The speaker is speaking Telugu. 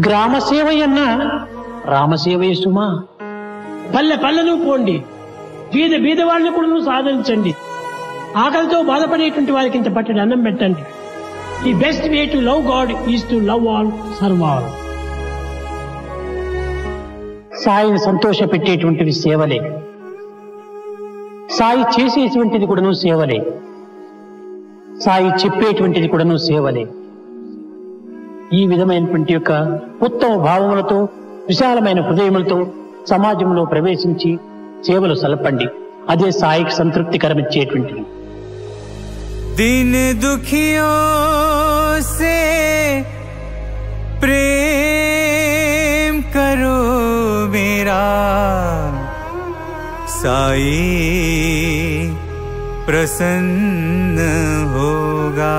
గ్రామ సేవయన్న రామసేవయ సుమా. పల్లె పల్లెను పోండి, బీద బీద వాళ్ళని కూడా సాధించండి. ఆకలితో బాధపడేటువంటి వారికి ఇంత పట్టడి అన్నం పెట్టండి. The best way to love God is to love all, serve all. సాయిని సంతోష పెట్టేటువంటివి సేవలే, సాయి చేసేటువంటిది కూడాను సేవలే, సాయి చెప్పేటువంటిది కూడాను సేవలే. ఈ విధమైనటువంటి యొక్క ఉత్తమ భావములతో విశాలమైన హృదయములతో సమాజంలో ప్రవేశించి సేవలు సలపండి. అదే సాయికి సంతృప్తికరమిచ్చేటువంటిది. दिन दुखियों से प्रेम करो मेरा, साई प्रसन्न होगा.